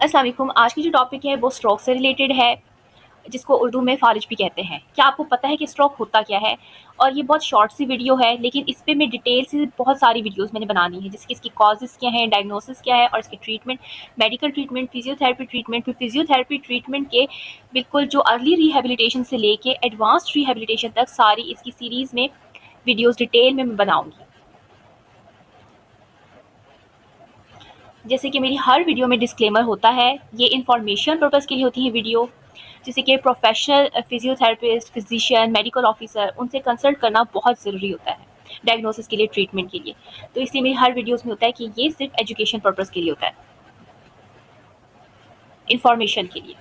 अस्सलाम वालेकुम। आज की जो टॉपिक है वो स्ट्रोक से रिलेटेड है, जिसको उर्दू में फ़ालिज भी कहते हैं। क्या आपको पता है कि स्ट्रोक होता क्या है? और ये बहुत शॉर्ट सी वीडियो है, लेकिन इस पे मैं डिटेल से बहुत सारी वीडियोस मैंने बनानी है, जैसे कि इसकी कॉजेज़ क्या हैं, डायग्नोसिस क्या है और इसकी treatment, medical treatment, physiotherapy treatment. फिर फिजियोथेरेपी ट्रीटमेंट के बिल्कुल जो अर्ली रिहैबिलिटेशन से लेके एडवांस्ड रिहैबिलिटेशन तक सारी इसकी सीरीज़ में वीडियोस डिटेल में मैं बनाऊँगी। जैसे कि मेरी हर वीडियो में डिस्क्लेमर होता है, ये इन्फॉर्मेशन पर्पज़ के लिए होती है वीडियो, जैसे कि professional physiotherapist, physician, medical officer, उनसे कंसल्ट करना बहुत ज़रूरी होता है डायग्नोसिस के लिए, ट्रीटमेंट के लिए। तो इसलिए मेरी हर वीडियोस में होता है कि ये सिर्फ एजुकेशन पर्पज़ के लिए होता है, इंफॉर्मेशन के लिए।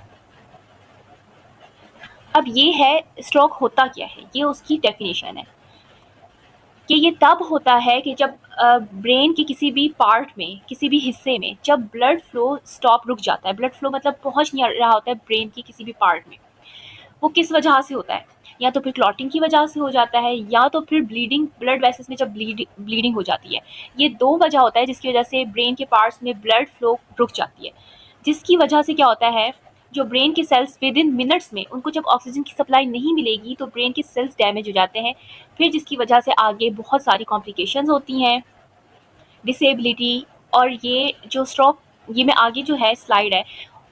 अब ये है स्ट्रोक होता क्या है, ये उसकी डेफिनेशन है कि ये तब होता है कि जब ब्रेन के किसी भी पार्ट में, किसी भी हिस्से में जब ब्लड फ्लो रुक जाता है। ब्लड फ्लो मतलब पहुंच नहीं रहा होता है ब्रेन के किसी भी पार्ट में। वो किस वजह से होता है? या तो फिर क्लॉटिंग की वजह से हो जाता है, या तो फिर ब्लीडिंग, ब्लड वेसल्स में जब ब्लीडिंग हो जाती है। ये दो वजह होता है जिसकी वजह से ब्रेन के पार्ट्स में ब्लड फ्लो रुक जाती है, जिसकी वजह से क्या होता है, जो ब्रेन के सेल्स विद इन मिनट्स में, उनको जब ऑक्सीजन की सप्लाई नहीं मिलेगी तो ब्रेन के सेल्स डैमेज हो जाते हैं, फिर जिसकी वजह से आगे बहुत सारी कॉम्प्लिकेशंस होती हैं, डिसेबिलिटी। और ये जो स्ट्रोक, ये मैं आगे जो है स्लाइड है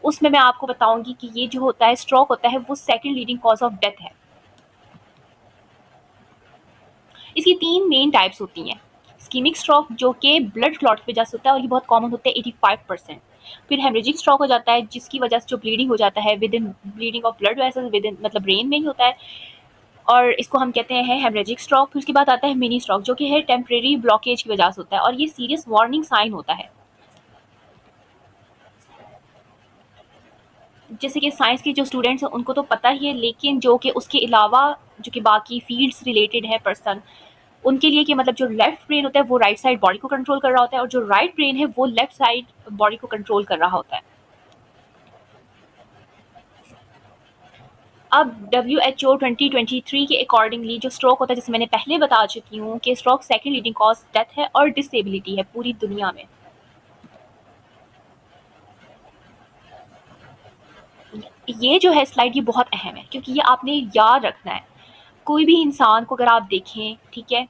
उसमें मैं आपको बताऊंगी कि ये जो होता है स्ट्रोक होता है वो second leading cause of death है। इसकी 3 मेन टाइप्स होती हैं। इस्केमिक स्ट्रोक जो कि ब्लड क्लॉट की वजह से होता है और ये बहुत कॉमन होता है 85%। फिर हेमरेजिक स्ट्रोक हो जाता है जिसकी वजह से जो ब्लीडिंग हो जाता है with in, bleeding of blood vessels with in मतलब ब्रेन में ही होता है, और इसको हम कहते हैं हेमरेजिक स्ट्रोक। फिर उसके बाद आता है मिनी स्ट्रोक जो कि है टेम्परेरी ब्लॉकेज की वजह से होता है और ये सीरियस वार्निंग साइन होता है। जैसे कि साइंस के जो स्टूडेंट्स हैं उनको तो पता ही है, लेकिन जो कि उसके अलावा जो कि बाकी फील्ड्स रिलेटेड है पर्सन, उनके लिए कि मतलब जो लेफ्ट ब्रेन होता है वो राइट साइड बॉडी को कंट्रोल कर रहा होता है और जो राइट ब्रेन है वो लेफ्ट साइड बॉडी को कंट्रोल कर रहा होता है। अब WHO 2023 के अकॉर्डिंगली जो स्ट्रोक होता है, जैसे मैंने पहले बता चुकी हूँ कि stroke second leading cause death है और डिसेबिलिटी है पूरी दुनिया में। ये जो है स्लाइड ये बहुत अहम है क्योंकि ये आपने याद रखना है। कोई भी इंसान को अगर आप देखें, ठीक है,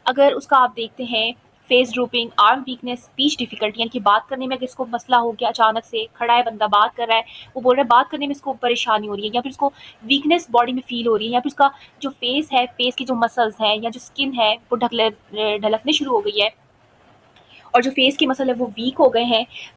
अगर उसका आप देखते हैं face drooping, arm weakness, speech difficulty, यानी कि बात करने में अगर इसको मसला हो गया, अचानक से खड़ा है बंदा, बात कर रहा है, वो बोल रहा है, बात करने में इसको परेशानी हो रही है, या फिर इसको वीकनेस बॉडी में फील हो रही है, या फिर उसका जो फेस है, फेस की जो मसल्स हैं या जो स्किन है वो ढलकने शुरू हो गई है और जो फेस के मसल है वो वीक हो गए हैं,